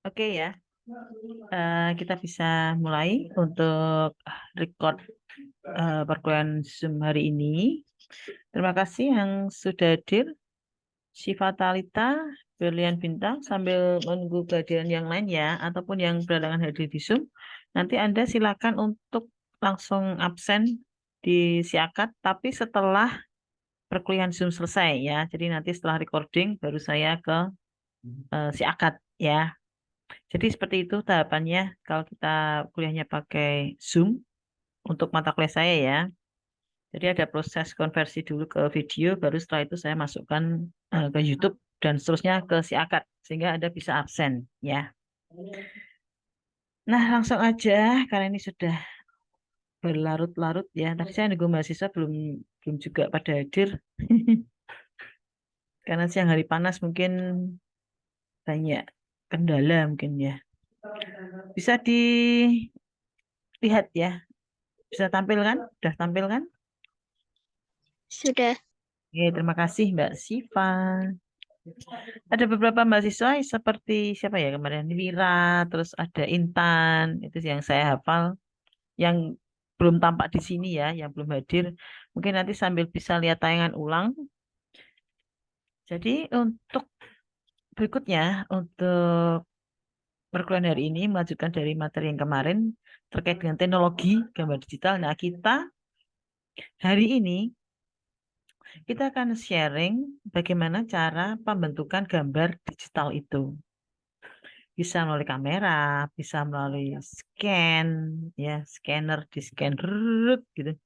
Oke ya, kita bisa mulai untuk record perkuliahan Zoom hari ini. Terima kasih yang sudah hadir, Syifa Talita, Berlian Bintang, sambil menunggu kehadiran yang lain ya, ataupun yang berhalangan hadir di Zoom. Nanti Anda silakan untuk langsung absen di Siakat, tapi setelah perkuliahan Zoom selesai ya. Jadi nanti setelah recording baru saya ke Siakat ya. Jadi seperti itu tahapannya kalau kita kuliahnya pakai Zoom untuk mata kuliah saya ya. Jadi ada proses konversi dulu ke video, baru setelah itu saya masukkan ke YouTube dan seterusnya ke si akad sehingga Anda bisa absen ya. Nah, langsung aja karena ini sudah berlarut-larut ya. Tadi saya nunggu mahasiswa belum belum juga pada hadir. Karena siang hari panas mungkin banyak kendala mungkin ya. Bisa dilihat ya. Bisa tampil kan? Sudah tampil kan? Sudah. Oke, terima kasih Mbak Siva. Ada beberapa mahasiswa seperti siapa ya kemarin Wira, terus ada Intan, itu yang saya hafal, yang belum tampak di sini ya, yang belum hadir. Mungkin nanti sambil bisa lihat tayangan ulang. Jadi untuk berikutnya, untuk perkuliahan hari ini melanjutkan dari materi yang kemarin terkait dengan teknologi gambar digital. Nah, kita hari ini kita akan sharing bagaimana cara pembentukan gambar digital itu. Bisa melalui kamera, bisa melalui scan, ya, scanner di scan gitu.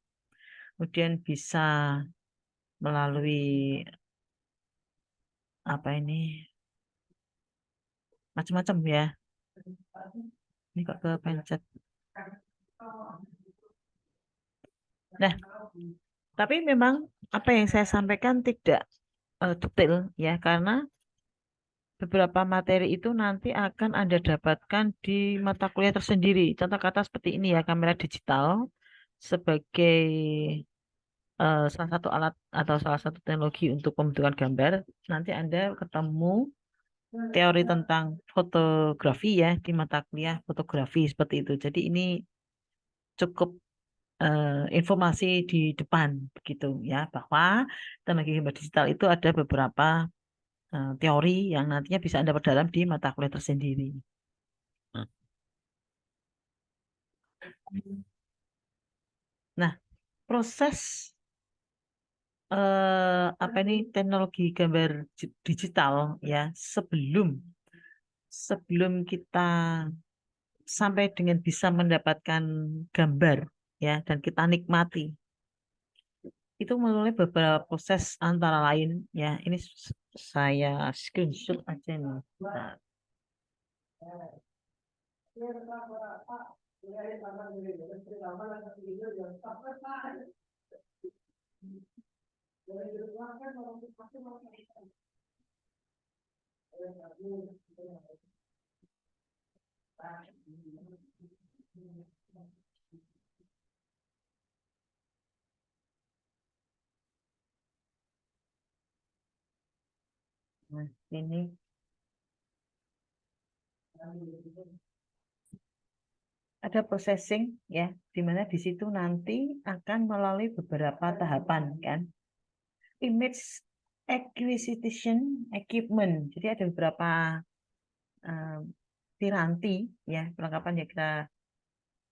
Kemudian bisa melalui apa ini macam-macam ya. Ini kok kepencet. Nah, tapi memang apa yang saya sampaikan tidak detail ya, karena beberapa materi itu nanti akan Anda dapatkan di mata kuliah tersendiri. Contoh kata seperti ini ya, kamera digital sebagai salah satu alat atau salah satu teknologi untuk pembentukan gambar. Nanti Anda ketemu teori tentang fotografi ya di mata kuliah fotografi seperti itu. Jadi ini cukup informasi di depan begitu ya, bahwa teknologi gambar digital itu ada beberapa teori yang nantinya bisa Anda perdalam di mata kuliah tersendiri. Nah, proses apa ini teknologi gambar digital ya, sebelum sebelum kita sampai dengan bisa mendapatkan gambar ya dan kita nikmati itu melalui beberapa proses antara lain ya. Ini saya screenshot aja nih. Nah, ini ada processing ya, di mana di situ nanti akan melalui beberapa tahapan kan. Image acquisition equipment. Jadi ada beberapa piranti ya, perlengkapan yang kita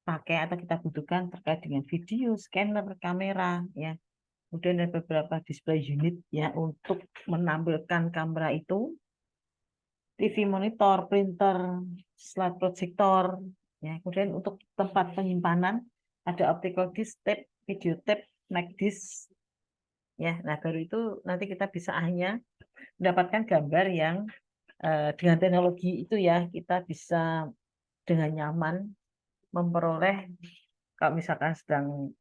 pakai atau kita butuhkan terkait dengan video, scanner, kamera ya. Kemudian ada beberapa display unit ya untuk menampilkan kamera itu, TV monitor, printer, slide projector ya. Kemudian untuk tempat penyimpanan ada optical disc, tape, video tape, mag disc ya. Nah, baru itu nanti kita bisa hanya mendapatkan gambar yang dengan teknologi itu ya, kita bisa dengan nyaman memperoleh kalau misalkan sedang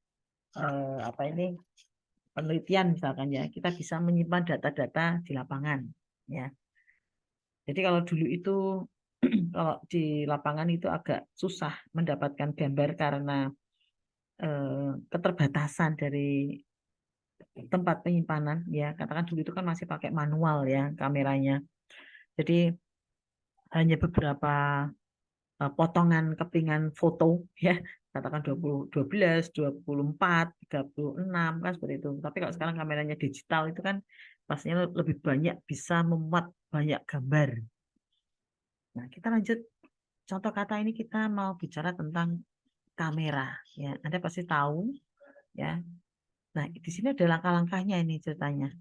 apa ini penelitian misalkan ya, kita bisa menyimpan data-data di lapangan ya. Jadi kalau dulu itu kalau di lapangan itu agak susah mendapatkan gambar karena keterbatasan dari tempat penyimpanan ya. Katakan dulu itu kan masih pakai manual ya kameranya. Jadi hanya beberapa potongan kepingan foto ya, katakan 12, 24, 36 kan seperti itu. Tapi kalau sekarang kameranya digital itu kan pastinya lebih banyak, bisa memuat banyak gambar. Nah, kita lanjut contoh kata ini, kita mau bicara tentang kamera ya. Anda pasti tahu ya. Nah, di sini ada langkah-langkahnya ini ceritanya.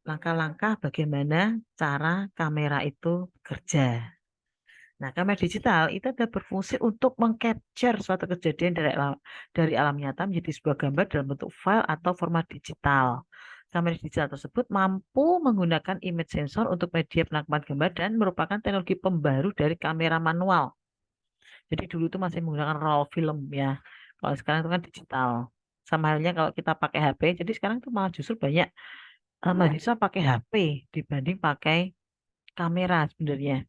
Langkah-langkah bagaimana cara kamera itu bekerja. Nah, kamera digital itu ada berfungsi untuk mengcapture suatu kejadian dari alam nyata menjadi sebuah gambar dalam bentuk file atau format digital. Kamera digital tersebut mampu menggunakan image sensor untuk media penangkapan gambar dan merupakan teknologi pembaru dari kamera manual. Jadi dulu itu masih menggunakan roll film ya. Kalau sekarang itu kan digital. Sama halnya kalau kita pakai HP. Jadi sekarang itu malah justru banyak mahasiswa pakai HP dibanding pakai kamera sebenarnya.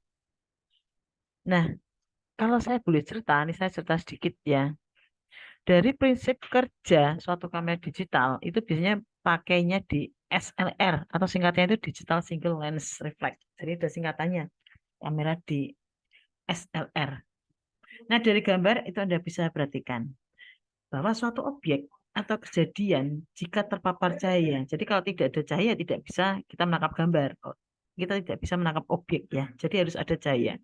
Nah, kalau saya boleh cerita, ini saya cerita sedikit ya. Dari prinsip kerja suatu kamera digital itu biasanya pakainya di SLR atau singkatnya itu Digital Single Lens Reflex. Jadi ada singkatannya, kamera di SLR. Nah, dari gambar itu Anda bisa perhatikan bahwa suatu objek atau kejadian jika terpapar cahaya. Jadi kalau tidak ada cahaya tidak bisa kita menangkap gambar. Kita tidak bisa menangkap objek ya. Jadi harus ada cahaya.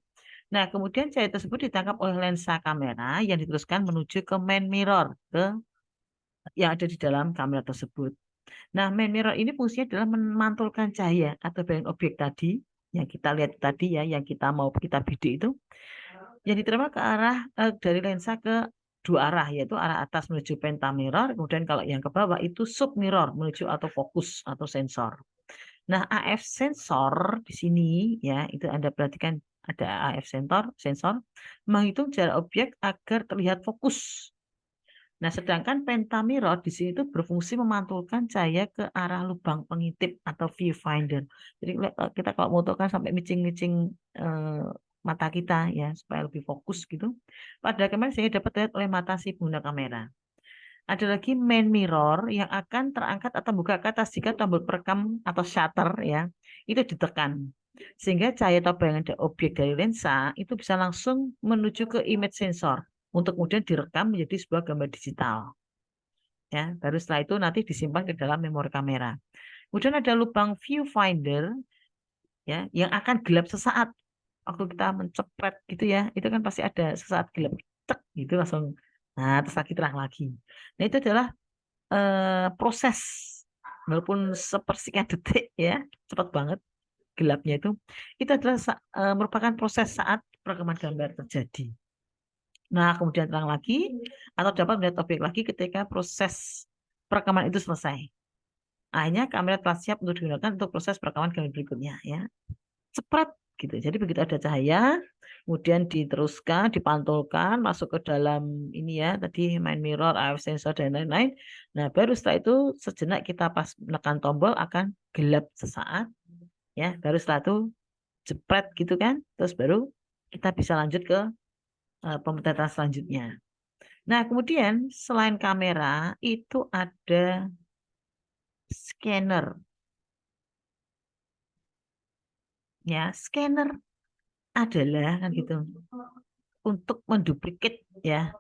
Nah, kemudian cahaya tersebut ditangkap oleh lensa kamera yang diteruskan menuju ke main mirror yang ada di dalam kamera tersebut. Nah, main mirror ini fungsinya adalah memantulkan cahaya atau bayangan objek tadi yang kita lihat tadi ya, yang kita mau kita bidik itu, yang diterima ke arah dari lensa ke dua arah, yaitu arah atas menuju pentamirror, kemudian kalau yang ke bawah itu submirror menuju atau fokus atau sensor. Nah, AF sensor di sini ya, itu Anda perhatikan ada AF sensor menghitung jarak objek agar terlihat fokus. Nah, sedangkan pentamirror di sini itu berfungsi memantulkan cahaya ke arah lubang pengintip atau viewfinder. Jadi kita kalau foto kan sampai micing-micing mata kita ya supaya lebih fokus gitu. Pada kamera sehingga dapat dilihat oleh mata si pengguna kamera. Ada lagi main mirror yang akan terangkat atau buka ke atas jika tombol perekam atau shutter ya itu ditekan. Sehingga cahaya atau bayangan objek dari lensa itu bisa langsung menuju ke image sensor untuk kemudian direkam menjadi sebuah gambar digital. Ya, baru setelah itu nanti disimpan ke dalam memori kamera. Kemudian ada lubang viewfinder ya yang akan gelap sesaat waktu kita mencepret gitu ya. Itu kan pasti ada sesaat gelap, cek gitu langsung. Nah, terus lagi terang lagi. Nah, itu adalah proses walaupun sepersekian detik ya, cepat banget gelapnya itu adalah merupakan proses saat perekaman gambar terjadi. Nah, kemudian terang lagi atau dapat melihat objek lagi ketika proses perekaman itu selesai. Akhirnya kamera telah siap untuk digunakan untuk proses perekaman gambar berikutnya ya. Cepat gitu. Jadi begitu ada cahaya, kemudian diteruskan, dipantulkan, masuk ke dalam ini ya, tadi main mirror, AF sensor dan lain-lain. Nah, baru setelah itu sejenak kita pas menekan tombol akan gelap sesaat ya. Baru setelah itu jepret gitu kan, terus baru kita bisa lanjut ke pemotretan selanjutnya. Nah, kemudian selain kamera itu ada scanner. Ya, scanner adalah kan gitu untuk menduplikat ya.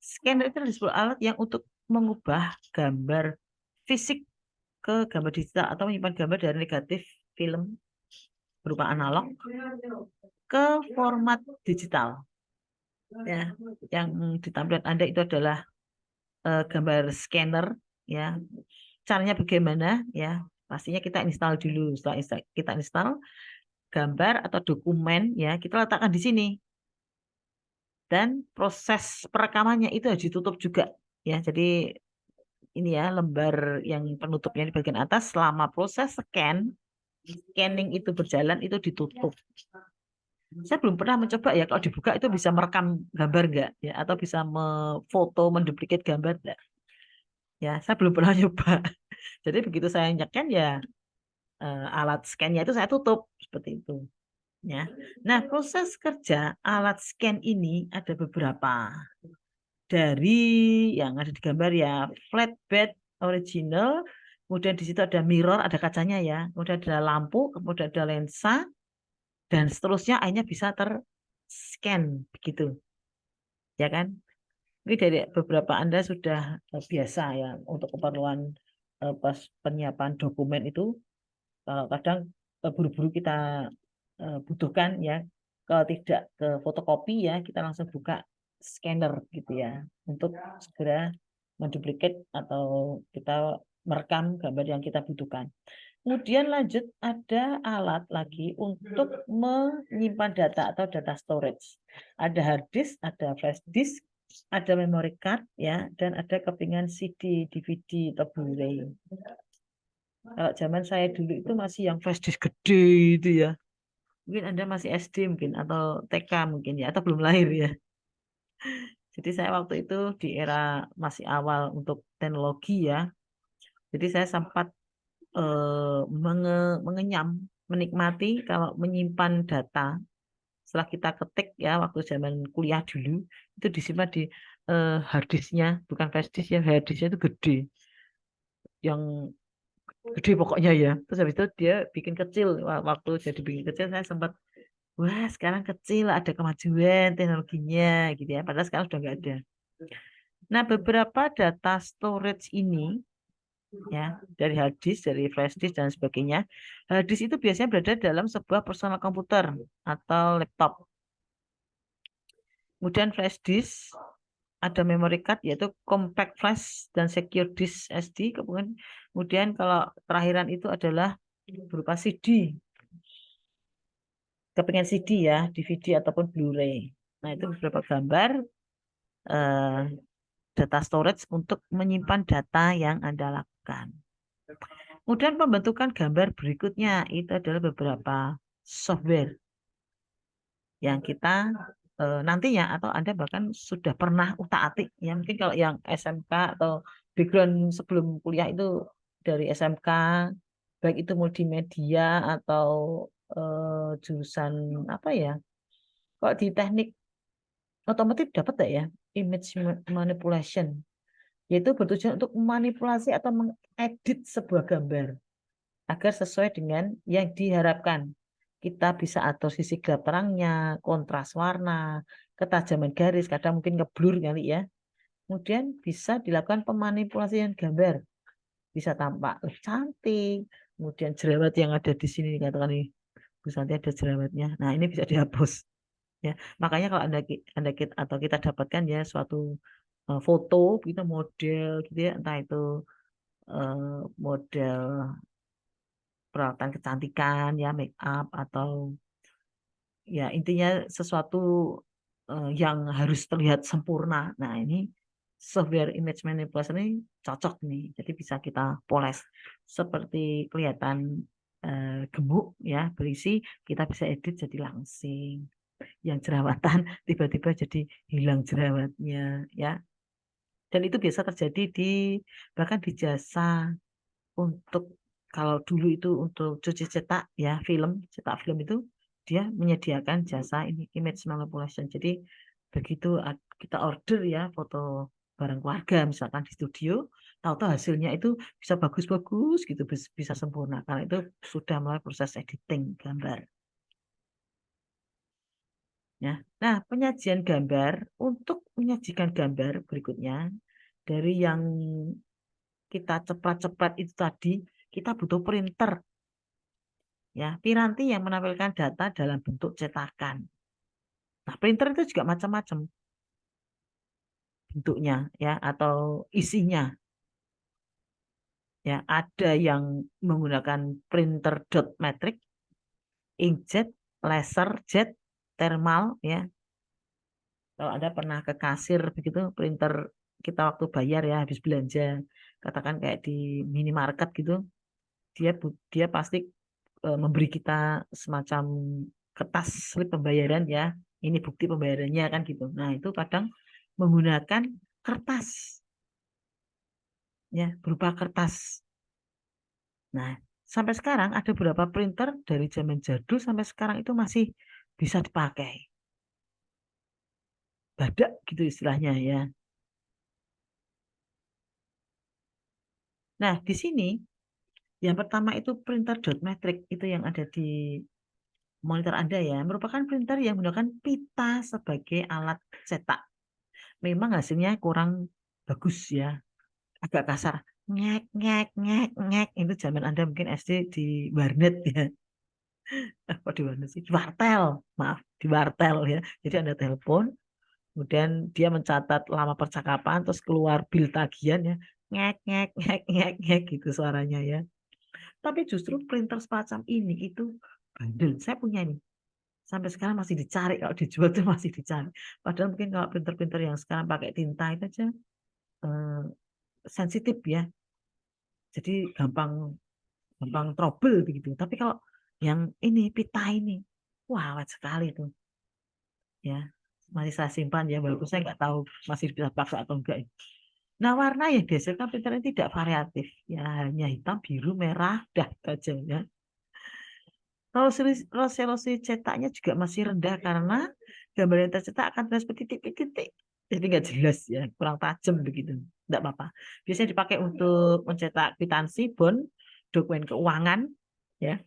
Scanner itu adalah sebuah alat yang untuk mengubah gambar fisik ke gambar digital atau menyimpan gambar dari negatif film berupa analog ke format digital. Ya, yang ditampilkan Anda itu adalah gambar scanner ya. Caranya bagaimana ya? Pastinya kita install dulu. Setelah kita install gambar atau dokumen ya, kita letakkan di sini. Dan proses perekamannya itu harus ditutup juga ya. Jadi ini ya lembar yang penutupnya di bagian atas selama proses scanning itu berjalan itu ditutup. Saya belum pernah mencoba ya kalau dibuka itu bisa merekam gambar enggak ya atau bisa memfoto menduplikat gambar enggak. Ya, saya belum pernah nyoba. Jadi begitu saya nyekan ya alat scan-nya itu saya tutup seperti itu. Ya. Nah, proses kerja alat scan ini ada beberapa. Dari yang ada di gambar ya, flatbed original, kemudian di situ ada mirror, ada kacanya ya, kemudian ada lampu, kemudian ada lensa, dan seterusnya akhirnya bisa ter-scan begitu, ya kan? Mungkin dari beberapa Anda sudah biasa ya untuk keperluan pas penyiapan dokumen itu, kalau kadang buru-buru kita butuhkan ya, kalau tidak ke fotokopi ya kita langsung buka scanner gitu ya untuk segera menduplikat atau kita merekam gambar yang kita butuhkan. Kemudian lanjut ada alat lagi untuk menyimpan data atau data storage. Ada hard disk, ada flash disk, ada memory card ya, dan ada kepingan CD, DVD atau Blu-ray. Kalau zaman saya dulu itu masih yang flash disk gede itu ya. Mungkin Anda masih SD mungkin atau TK mungkin ya, atau belum lahir ya. Jadi saya waktu itu di era masih awal untuk teknologi ya. Jadi saya sempat mengenyam, menikmati kalau menyimpan data setelah kita ketik ya waktu zaman kuliah dulu itu disimpan di hard disknya, bukan flash disk ya, hard disknya itu gede, yang gede pokoknya ya. Terus habis itu dia bikin kecil. Waktu jadi bikin kecil saya sempat, wah sekarang kecil ada kemajuan teknologinya gitu ya. Padahal sekarang sudah nggak ada. Nah beberapa data storage ini ya dari hard disk, dari flash disk dan sebagainya. Hard disk itu biasanya berada dalam sebuah personal komputer atau laptop. Kemudian flash disk ada memory card yaitu compact flash dan secure disk SD. Kemudian kalau terakhiran itu adalah berupa CD, kepingan CD ya, DVD ataupun Blu-ray. Nah itu beberapa gambar eh, data storage untuk menyimpan data yang Anda lakukan. Kemudian pembentukan gambar berikutnya itu adalah beberapa software yang kita nantinya atau Anda bahkan sudah pernah utak-atik ya, mungkin kalau yang SMK atau background sebelum kuliah itu dari SMK baik itu multimedia atau jurusan apa ya, kalau di teknik otomotif dapat tak ya, image manipulation, yaitu bertujuan untuk memanipulasi atau mengedit sebuah gambar agar sesuai dengan yang diharapkan. Kita bisa atur sisi gelap terangnya, kontras warna, ketajaman garis, kadang mungkin ngeblur kali ya. Kemudian bisa dilakukan pemanipulasian gambar, bisa tampak lebih cantik. Kemudian jerawat yang ada di sini dikatakan nih, Bu Santi ada jerawatnya. Nah ini bisa dihapus. Ya, makanya kalau anda kita, atau kita dapatkan ya suatu foto, kita model gitu ya, entah itu model peralatan kecantikan ya, make up atau ya intinya sesuatu yang harus terlihat sempurna. Nah, ini software image manipulation ini cocok nih. Jadi bisa kita poles seperti kelihatan gemuk ya, berisi, kita bisa edit jadi langsing. Yang jerawatan tiba-tiba jadi hilang jerawatnya ya. Dan itu biasa terjadi di bahkan di jasa untuk, kalau dulu itu untuk cuci cetak ya film, cetak film itu dia menyediakan jasa ini image manipulation. Jadi begitu kita order ya foto barang keluarga misalkan di studio, tahu-tahu hasilnya itu bisa bagus-bagus gitu, bisa sempurna karena itu sudah melalui proses editing gambar. Ya. Nah, penyajian gambar, untuk menyajikan gambar berikutnya dari yang kita cepat-cepat itu tadi, kita butuh printer ya, piranti yang menampilkan data dalam bentuk cetakan. Nah, printer itu juga macam-macam bentuknya ya atau isinya. Ya, ada yang menggunakan printer dot matrix, inkjet, laser jet, thermal ya. Kalau Anda pernah ke kasir begitu, printer kita waktu bayar ya habis belanja, katakan kayak di minimarket gitu, dia pasti memberi kita semacam kertas slip pembayaran ya. Ini bukti pembayarannya kan gitu. Nah, itu kadang menggunakan kertas ya, berupa kertas. Nah, sampai sekarang ada beberapa printer dari zaman jadul sampai sekarang itu masih bisa dipakai. Badak gitu istilahnya ya. Nah, di sini yang pertama itu printer dot matrix itu yang ada di monitor Anda ya, merupakan printer yang menggunakan pita sebagai alat cetak. Memang hasilnya kurang bagus ya, agak kasar. Ngek, ngek, ngek, ngek. Itu zaman Anda mungkin SD di warnet ya. Apa di warnet sih? Di wartel. Maaf, di wartel ya. Jadi Anda telepon, kemudian dia mencatat lama percakapan, terus keluar bil tagihan ya. Ngek, ngek, ngek, ngek, ngek gitu suaranya ya. Tapi justru printer semacam ini itu bandel. Saya punya ini. Sampai sekarang masih dicari. Kalau dijual tuh masih dicari. Padahal mungkin kalau printer-printer yang sekarang pakai tinta itu aja eh, sensitif ya. Jadi gampang gampang trouble begitu. Tapi kalau yang ini pita ini, wah awet sekali tuh ya. Masih saya simpan ya, walaupun saya nggak tahu masih bisa pakai atau enggak. Nah, warna yang dihasilkan printer ini tidak variatif, ya hanya hitam, biru, merah, dah itu aja ya. Resolusi cetaknya juga masih rendah karena gambar yang tercetak akan terus titik-titik. Jadi nggak jelas ya, kurang tajam begitu. Nggak apa-apa. Biasanya dipakai untuk mencetak kwitansi, bond, dokumen keuangan, ya.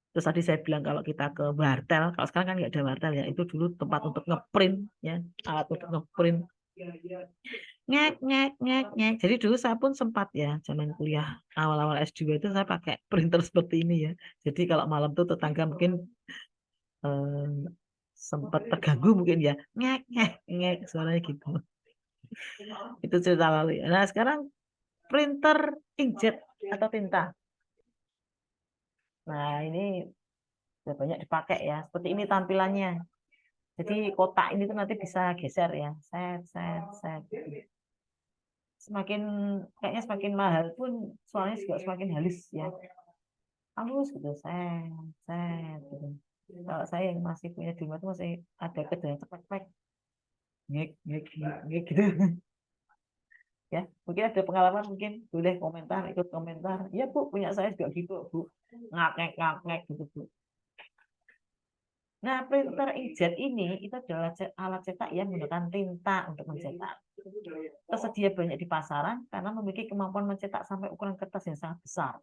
Terus tadi saya bilang kalau kita ke wartel, kalau sekarang kan nggak ada wartel ya, itu dulu tempat untuk ngeprint, ya, alat untuk ngeprint. Ngek, ngek, ngek, ngek. Jadi dulu saya pun sempat ya, zaman kuliah awal-awal S2 itu saya pakai printer seperti ini ya. Jadi kalau malam tuh tetangga mungkin eh, sempat terganggu mungkin ya. Ngek, ngek, ngek, suaranya gitu. Itu cerita lalu ya. Nah sekarang printer inkjet atau tinta. Nah ini sudah banyak dipakai ya. Seperti ini tampilannya. Jadi kotak ini tuh nanti bisa geser ya. Set, set, set. Semakin kayaknya semakin mahal pun suaranya juga semakin halus ya. Halus gitu, set, set gitu. Kalau saya yang masih punya di rumah itu masih ada kedengaran cepat ngek ngek ngek ngek gitu. Ya mungkin ada pengalaman, mungkin boleh komentar, ikut komentar ya Bu, punya saya juga gitu Bu, ngak ngek gitu Bu. Nah printer inkjet ini itu adalah alat cetak yang menggunakan tinta untuk mencetak. Tersedia banyak di pasaran karena memiliki kemampuan mencetak sampai ukuran kertas yang sangat besar,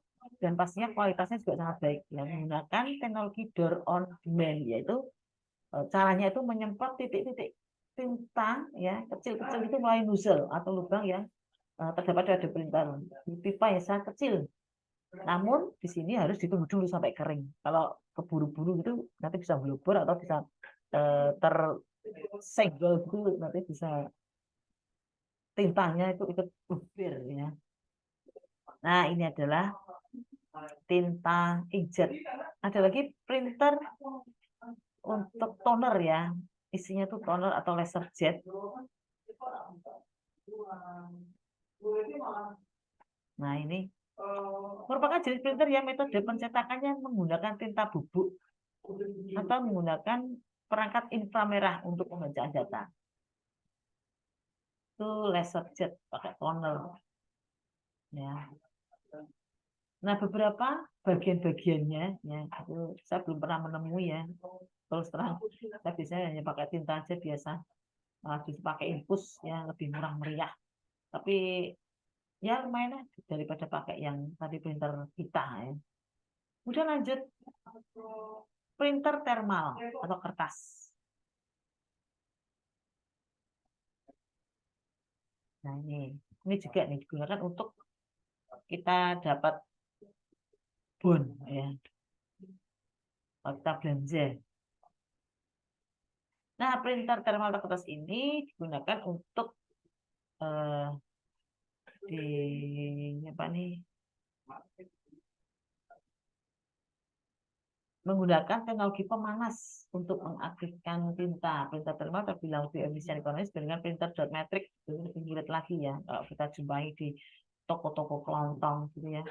dan pastinya kualitasnya juga sangat baik yang menggunakan teknologi door on demand, yaitu caranya itu menyemprot titik-titik tinta ya kecil-kecil itu melalui nozzle atau lubang yang terdapat pada printer, pipa yang sangat kecil. Namun di sini harus ditunggu dulu sampai kering. Kalau keburu-buru gitu nanti bisa blubber atau bisa tersenggol gitu, nanti bisa tintanya itu ikut bubir ya. Nah ini adalah tinta inkjet. Ada lagi printer untuk toner ya. Isinya tuh toner atau laser jet. Nah ini merupakan jenis printer yang metode pencetakannya menggunakan tinta bubuk atau menggunakan perangkat inframerah untuk pembacaan data. Itu laser jet pakai toner. Ya. Nah beberapa bagian-bagiannya ya itu saya belum pernah menemui ya. Terus terang saya biasanya hanya pakai tinta aja biasa. Justru pakai infus ya lebih murah meriah. Tapi ya lumayan lah daripada pakai yang tadi printer kita ya. Kemudian lanjut printer thermal atau kertas. Nah ini juga nih digunakan untuk kita dapat bon ya, kalau kita belanja. Nah printer thermal atau kertas ini digunakan untuk eh, di apa nih, menggunakan teknologi pemanas untuk mengaktifkan tinta. Printer thermal terbilang lebih efisien ekonomis dengan printer dot matrix, itu lebih irit lagi ya kalau kita jumpai di toko-toko kelontong gitu ya.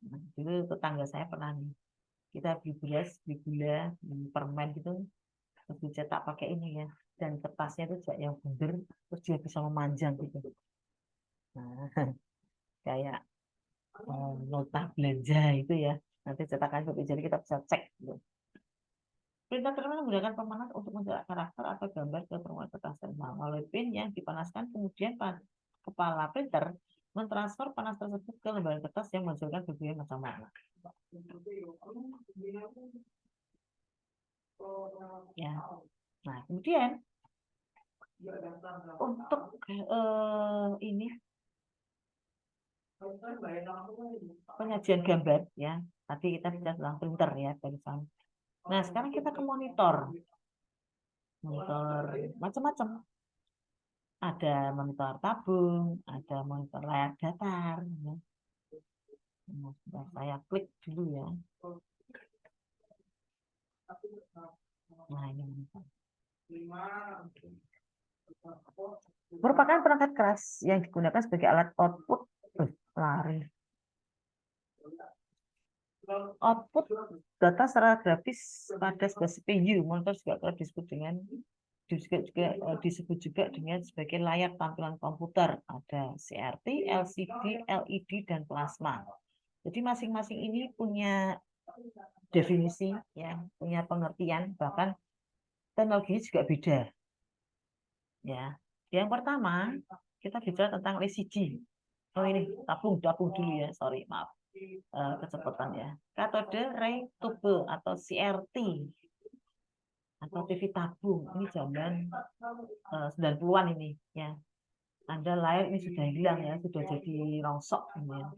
Nah, dulu tetangga saya pernah nih, kita beli beras, beli gula, beli permen gitu, terus dicetak pakai ini ya, dan kertasnya itu juga yang bunder, terus dia bisa memanjang gitu. Nah, kayak nota belanja itu ya, nanti cetakan kopi jadi kita bisa cek gitu. Printer thermal menggunakan pemanas untuk mencetak karakter atau gambar ke permukaan kertas thermal melalui pin yang dipanaskan, kemudian kepala printer mentransfer panas tersebut ke lembaran kertas yang menghasilkan berbagai macam warna. Ya. Nah, kemudian untuk ini penyajian gambar ya. Tadi kita bicara tentang printer ya barusan. Nah, sekarang kita ke monitor. Monitor macam-macam. Ada monitor tabung, ada monitor layar datar. Ya. Nah, saya klik dulu ya. Nah, ini monitor. Merupakan perangkat keras yang digunakan sebagai alat output lari. Output data secara grafis pada sebuah CPU. Monitor juga kerap disebut juga dengan sebagai layar tampilan komputer. Ada CRT, LCD, LED, dan plasma. Jadi masing-masing ini punya definisi, ya, punya pengertian, bahkan teknologinya juga beda. Ya, yang pertama kita bicara tentang LCD. Oh ini tabung dulu ya, sorry maaf kecepatan ya. Katode ray tube atau CRT atau TV tabung ini zaman 90-an ini ya. Anda layar ini sudah hilang ya, sudah jadi rongsok ini ya.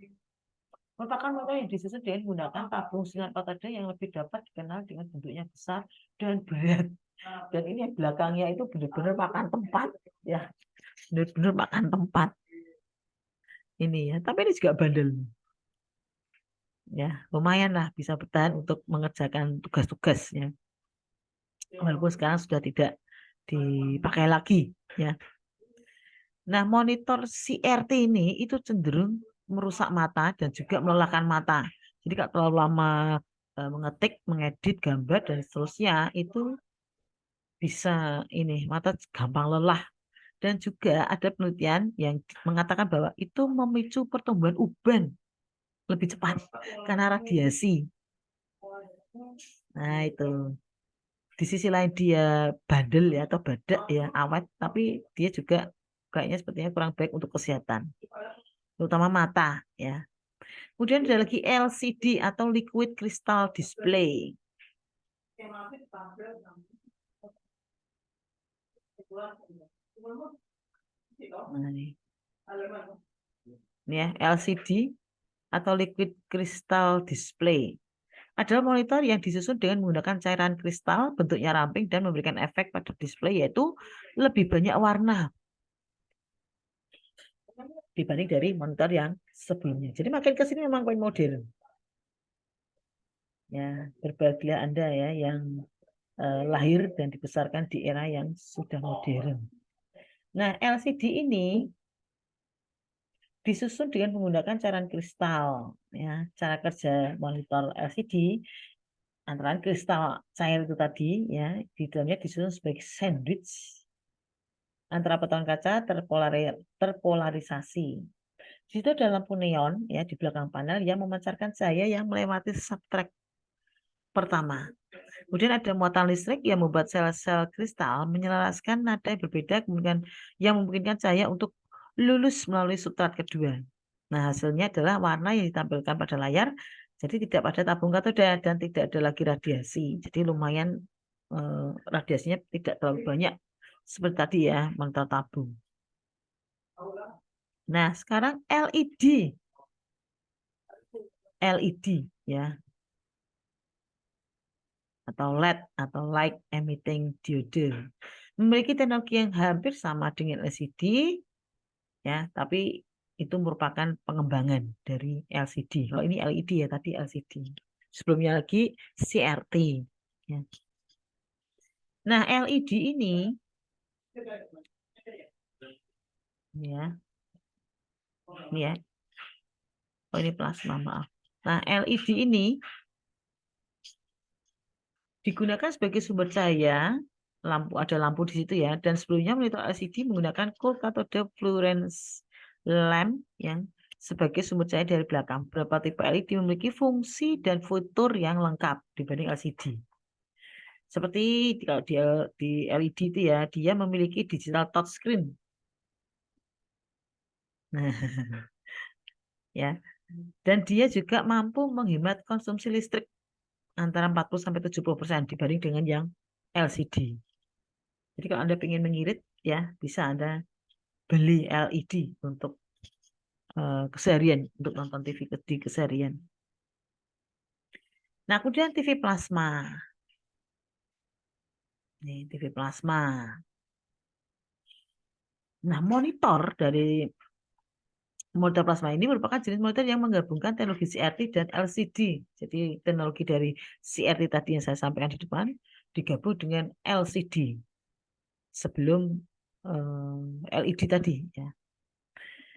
Merupakan motor yang disusun dengan menggunakan tabung sinar katode yang lebih dapat dikenal dengan bentuknya besar dan berat. Dan ini belakangnya itu benar-benar makan tempat ya, benar-benar makan tempat ini ya. Tapi ini juga bandel ya, lumayan lah bisa bertahan untuk mengerjakan tugas-tugas ya. Walaupun sekarang sudah tidak dipakai lagi ya. Nah, monitor CRT ini itu cenderung merusak mata dan juga melelahkan mata. Jadi kalau terlalu lama mengetik, mengedit gambar dan seterusnya itu bisa ini mata gampang lelah. Dan juga ada penelitian yang mengatakan bahwa itu memicu pertumbuhan uban lebih cepat karena radiasi. Nah, itu. Di sisi lain dia bandel ya atau badak ya, awet, tapi dia juga kayaknya sepertinya kurang baik untuk kesehatan, terutama mata ya. Kemudian ada lagi LCD atau liquid crystal display. Nah, ini ya, LCD atau liquid crystal display adalah monitor yang disusun dengan menggunakan cairan kristal, bentuknya ramping dan memberikan efek pada display yaitu lebih banyak warna dibanding dari monitor yang sebelumnya. Jadi makin ke sini memang makin modern. Ya, berbahagia Anda ya yang lahir dan dibesarkan di era yang sudah modern. Nah, LCD ini disusun dengan menggunakan cairan kristal. Ya, cara kerja monitor LCD antara kristal cair itu tadi ya, di dalamnya disusun sebagai sandwich antara potongan kaca terpolarisasi. Di situ ada lampu neon ya di belakang panel yang memancarkan cahaya yang melewati substrat pertama. Kemudian ada muatan listrik yang membuat sel-sel kristal menyelaraskan nada yang berbeda, kemudian yang memungkinkan cahaya untuk lulus melalui substrat kedua. Nah, hasilnya adalah warna yang ditampilkan pada layar, jadi tidak pada tabung katoda dan tidak ada lagi radiasi. Jadi lumayan radiasinya tidak terlalu banyak seperti tadi ya, monitor tabung. Nah, sekarang LED. LED ya. Atau LED atau light emitting diode. Memiliki teknologi yang hampir sama dengan LCD ya, tapi itu merupakan pengembangan dari LCD. Kalau ini LED ya, tadi LCD. Sebelumnya lagi CRT ya. Nah, LED ini ya. Ini ya. Oh, ini plasma, maaf. Nah, LED ini digunakan sebagai sumber cahaya, ada lampu di situ ya, dan sebelumnya monitor LCD menggunakan cold cathode fluorescence lamp yang sebagai sumber cahaya dari belakang. Beberapa tipe LED memiliki fungsi dan fitur yang lengkap dibanding LCD. Seperti kalau di LED itu ya, dia memiliki digital touchscreen. Nah, ya. Dan dia juga mampu menghemat konsumsi listrik antara 40-70% dibanding dengan yang LCD. Jadi kalau Anda ingin mengirit, ya bisa Anda beli LED untuk keseharian, untuk nonton TV di keseharian. Nah, kemudian TV plasma. Nih, TV plasma. Nah, monitor plasma ini merupakan jenis monitor yang menggabungkan teknologi CRT dan LCD. Jadi teknologi dari CRT tadi yang saya sampaikan di depan digabung dengan LCD sebelum LED tadi. Ya.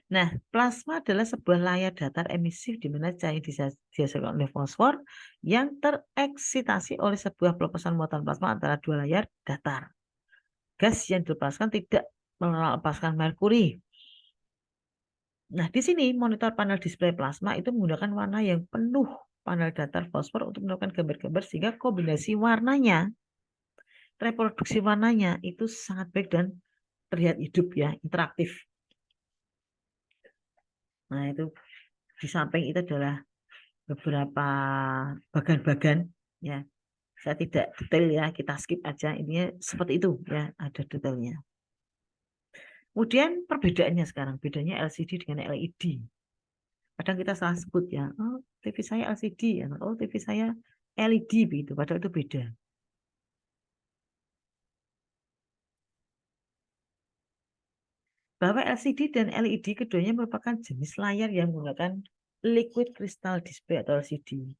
Nah, plasma adalah sebuah layar datar emisif di mana cahaya dihasilkan oleh fosfor yang tereksitasi oleh sebuah pelepasan muatan plasma antara dua layar datar. Gas yang dilepaskan tidak melepaskan merkuri. Nah, di sini monitor panel display plasma itu menggunakan warna yang penuh panel datar fosfor untuk melakukan gambar-gambar sehingga kombinasi warnanya, reproduksi warnanya itu sangat baik dan terlihat hidup ya, interaktif. Nah, itu di samping itu adalah beberapa bagan-bagan ya. Saya tidak detail ya, kita skip aja. Ini seperti itu ya, ada detailnya. Kemudian perbedaannya sekarang, bedanya LCD dengan LED. Kadang kita salah sebut ya, oh TV saya LCD, oh TV saya LED begitu, padahal itu beda. Bahwa LCD dan LED keduanya merupakan jenis layar yang menggunakan liquid crystal display atau LCD.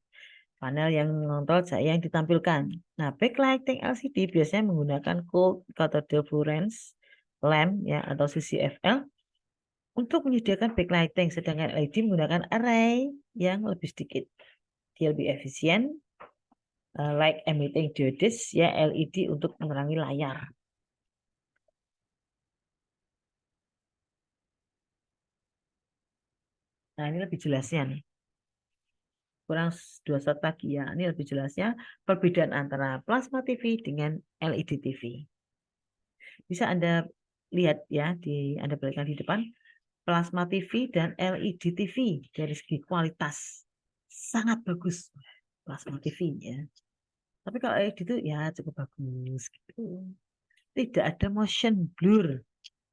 Panel yang mengontrol cahaya yang ditampilkan. Nah, backlighting LCD biasanya menggunakan cold cathode fluorescence lamp ya atau CCFL untuk menyediakan backlighting, sedangkan LED menggunakan array yang lebih sedikit. Dia lebih efisien, light emitting diodes ya LED untuk menerangi layar. Nah, ini lebih jelasnya nih. Kurang 2 slide lagi ya. Ini lebih jelasnya perbedaan antara plasma TV dengan LED TV. Bisa Anda lihat ya, Anda berikan di depan plasma TV dan LED TV dari segi kualitas sangat bagus plasma TV ya. Tapi kalau LED itu ya cukup bagus gitu. Tidak ada motion blur.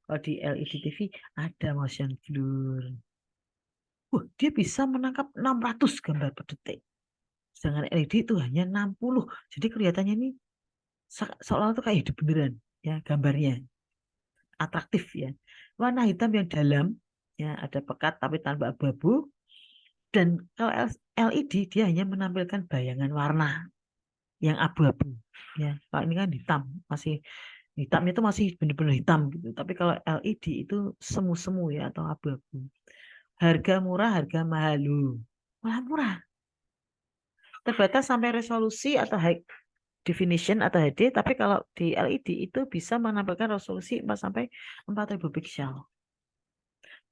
Kalau di LED TV ada motion blur. Dia bisa menangkap 600 gambar per detik. Sedangkan LED itu hanya 60. Jadi kelihatannya ini seolah-olah itu kayak hidup beneran ya gambarnya. Atraktif ya. Warna hitam yang dalam ya ada pekat tapi tanpa abu-abu. Dan kalau LED dia hanya menampilkan bayangan warna yang abu-abu ya. Kalau ini kan hitam, masih hitamnya itu masih benar-benar hitam gitu. Tapi kalau LED itu semu-semu ya atau abu-abu. Harga murah, harga mahal. Murah. Terbatas sampai resolusi atau high definition atau HD, tapi kalau di LED itu bisa menampilkan resolusi 4 sampai 4000 piksel.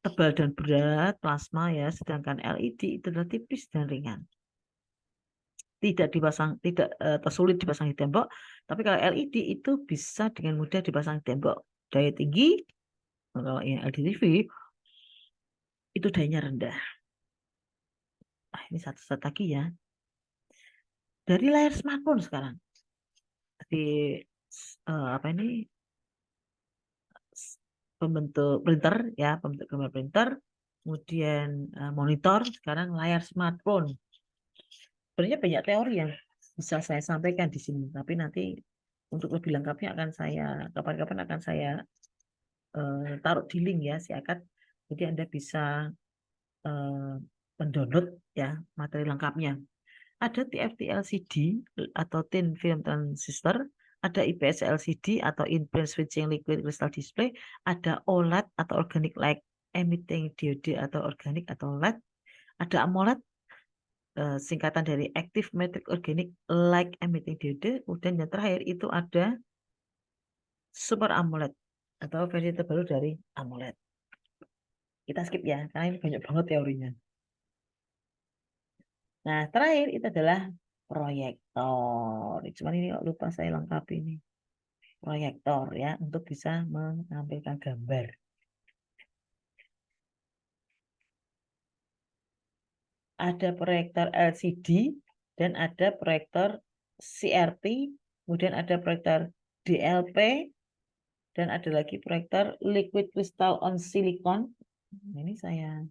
Tebal dan berat plasma ya, sedangkan LED itu adalah tipis dan ringan. Tidak sulit dipasang di tembok, tapi kalau LED itu bisa dengan mudah dipasang di tembok. Daya tinggi, kalau yang LED TV itu dayanya rendah. Ini satu lagi ya. Dari layar smartphone sekarang. Di apa ini? Pembentuk printer ya, pembentuk gambar printer, kemudian monitor, sekarang layar smartphone. Sebenarnya banyak teori yang bisa saya sampaikan di sini, tapi nanti untuk lebih lengkapnya akan saya kapan-kapan akan saya taruh di link ya si akad, jadi Anda bisa mendownload ya materi lengkapnya. Ada TFT LCD atau Thin Film Transistor, ada IPS LCD atau In-Plane Switching Liquid Crystal Display, ada OLED atau Organic Light Emitting Diode atau Organic atau LED, ada AMOLED singkatan dari Active Metric Organic Light Emitting Diode, kemudian yang terakhir itu ada Super AMOLED atau versi terbaru dari AMOLED. Kita skip ya, karena ini banyak banget teorinya. Nah, terakhir itu adalah proyektor. Cuman ini lupa saya lengkapi ini. Proyektor ya, untuk bisa menampilkan gambar. Ada proyektor LCD dan ada proyektor CRT Kemudian ada proyektor DLP, dan ada lagi proyektor liquid crystal on silicon. Ini saya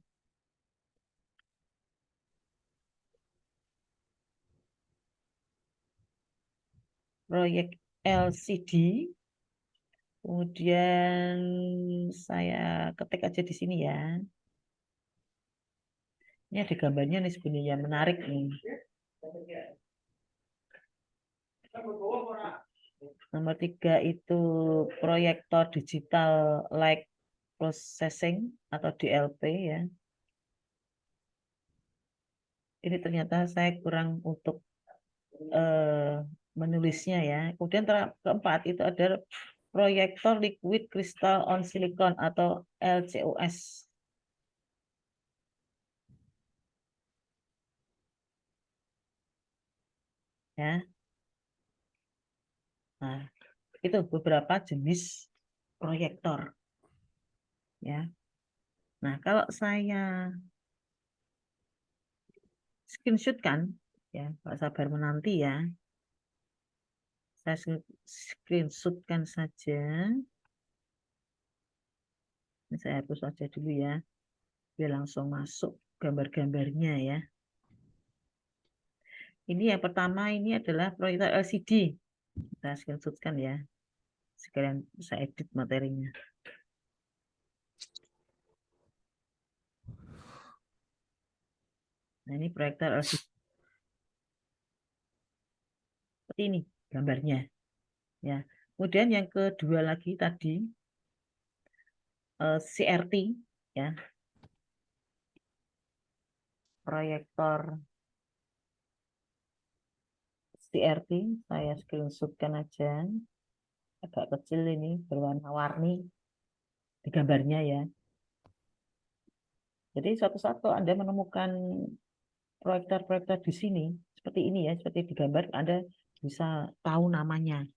proyek LCD. Kemudian saya ketik aja di sini ya. Ini ada gambarnya nih sebenarnya menarik nih. Nomor 3 itu proyektor digital light processing atau DLP ya. Ini ternyata saya kurang untuk menulisnya ya. Kemudian keempat itu ada proyektor liquid crystal on silicon atau LCOS. Ya. Nah, itu beberapa jenis proyektor ya. Nah, kalau saya screenshotkan ya, Pak sabar menanti ya. Saya screenshotkan saja. Ini saya hapus saja dulu ya, biar langsung masuk gambar-gambarnya ya. Ini yang pertama ini adalah proyektor LCD. Saya screenshotkan ya. Sekalian saya edit materinya. Nah, ini proyektor LCD. Seperti ini gambarnya. Ya. Kemudian yang kedua lagi tadi CRT ya. Proyektor CRT saya screenshotkan aja. Agak kecil ini berwarna-warni di gambarnya ya. Jadi suatu-suatu Anda menemukan proyektor-proyektor di sini seperti ini ya, seperti di gambar Anda bisa tahu namanya.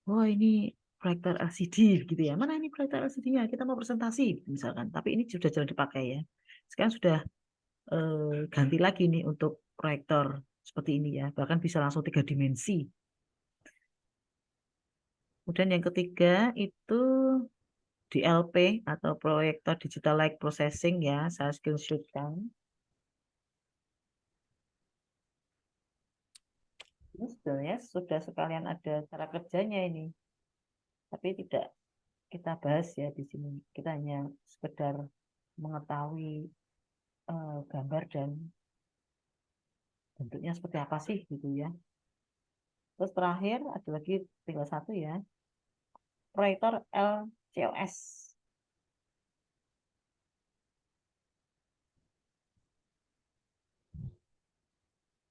Oh, ini proyektor LCD gitu ya. Mana ini proyektor LCD-nya? Kita mau presentasi misalkan. Tapi ini sudah jarang dipakai ya. Sekarang sudah ganti lagi nih untuk proyektor seperti ini ya. Bahkan bisa langsung 3 dimensi. Kemudian yang ketiga itu DLP atau proyektor digital light processing ya. Saya screenshotkan. Ini sebenarnya sudah sekalian ada cara kerjanya ini. Tapi tidak kita bahas ya di sini. Kita hanya sekedar mengetahui gambar dan bentuknya seperti apa sih gitu ya. Terus terakhir ada lagi tinggal satu ya, proyektor LCOS.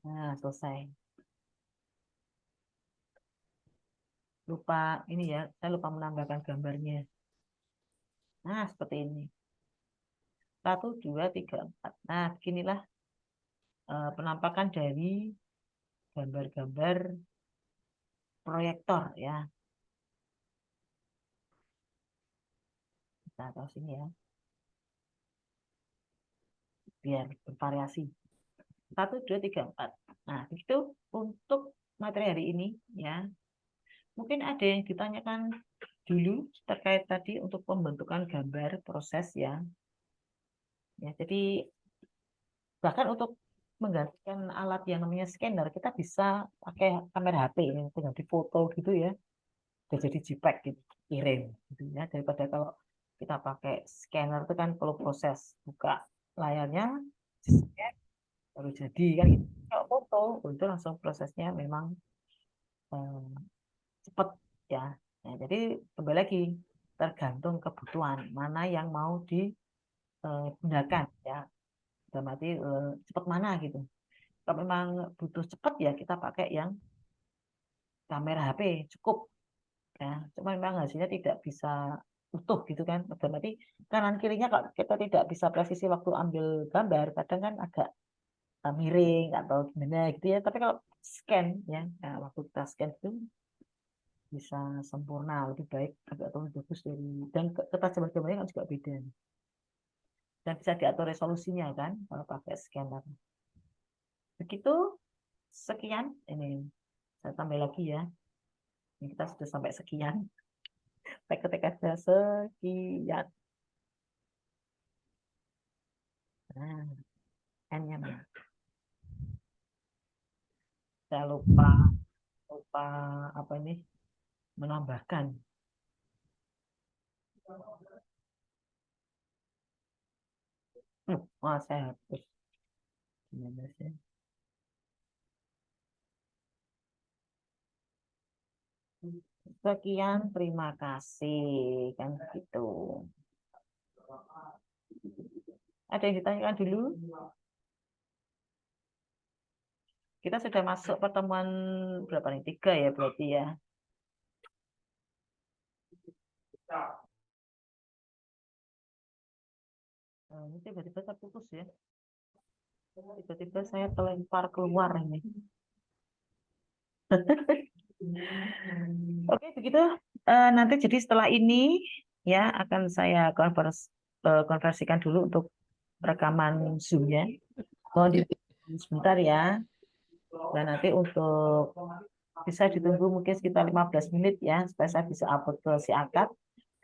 Nah, selesai. Lupa ini ya, saya lupa menambahkan gambarnya. Nah, seperti ini. 1, 2, 3, 4. Nah, beginilah penampakan dari gambar-gambar proyektor ya. Kita tahu sini ya, biar bervariasi. 1, 2, 3, 4. Nah, itu untuk materi hari ini ya. Mungkin ada yang ditanyakan dulu terkait tadi untuk pembentukan gambar proses ya. Ya, jadi bahkan untuk menggantikan alat yang namanya scanner, kita bisa pakai kamera HP ini, tinggal difoto gitu ya. Udah jadi JPEG gitu, kirim gitu ya. Daripada kalau kita pakai scanner itu kan perlu proses buka layarnya, di-scan, baru jadi kan gitu. Kalau foto itu langsung prosesnya memang cepat ya. Nah, jadi kembali lagi tergantung kebutuhan mana yang mau digunakan ya. Dalam arti cepat mana gitu. Kalau memang butuh cepat ya kita pakai yang kamera HP cukup ya. Cuma memang hasilnya tidak bisa utuh gitu kan. Berarti kanan kirinya kalau kita tidak bisa presisi waktu ambil gambar, kadang kan agak miring atau gimana gitu ya. Tapi kalau scan ya, nah, waktu kita scan itu bisa sempurna, lebih baik agak lebih bagus dari, dan ketajaman gambarnya kan juga beda dan bisa diatur resolusinya kan kalau pakai scanner. Begitu, sekian ini saya tambah lagi ya. Kita sudah sampai sekian. Saya ketik aja sekian. Nah, N-nya mana? Saya lupa apa ini menambahkan. Saya hapus. Gimana sih? Sekian, terima kasih. Kan gitu. Ada yang ditanyakan dulu? Kita sudah masuk pertemuan berapa nih? 3 ya berarti ya. Ini tiba-tiba terputus ya. Tiba-tiba saya terlempar keluar ini. Oke, begitu. Nanti jadi setelah ini ya akan saya konversikan dulu untuk rekaman Zoom-nya. Mohon di sebentar ya. Dan nanti untuk bisa ditunggu mungkin sekitar 15 menit ya supaya saya bisa upload ke si akad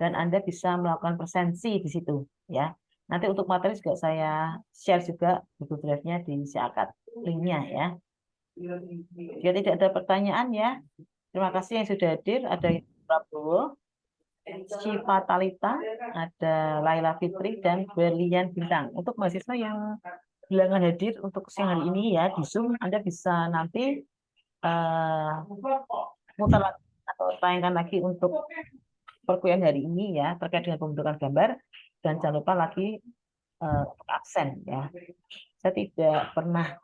dan Anda bisa melakukan presensi di situ ya. Nanti untuk materi juga saya share juga Google Drive-nya di si akad linknya ya. Jika tidak ada pertanyaan ya, terima kasih yang sudah hadir. Ada Prabowo, Syifa Talita, ada Laila Fitri, dan Berlian Bintang. Untuk mahasiswa yang bilangan hadir untuk siang hari ini ya di Zoom, Anda bisa nanti muter atau tayangkan lagi untuk perkuliahan hari ini ya terkait dengan pembentukan gambar dan jangan lupa lagi untuk absen ya. Saya tidak pernah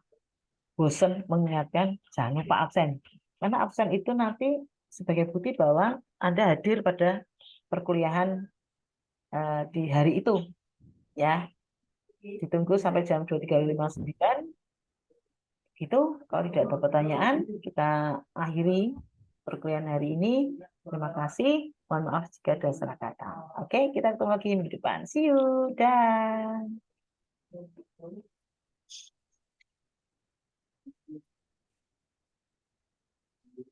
bosan mengingatkan jangan lupa absen karena absen itu nanti sebagai bukti bahwa Anda hadir pada perkuliahan di hari itu ya. Ditunggu sampai jam 23.59. Itu kalau tidak ada pertanyaan, kita akhiri perkuliahan hari ini. Terima kasih. Mohon maaf jika ada salah kata. Oke, kita ketemu lagi minggu depan. See you. Dah.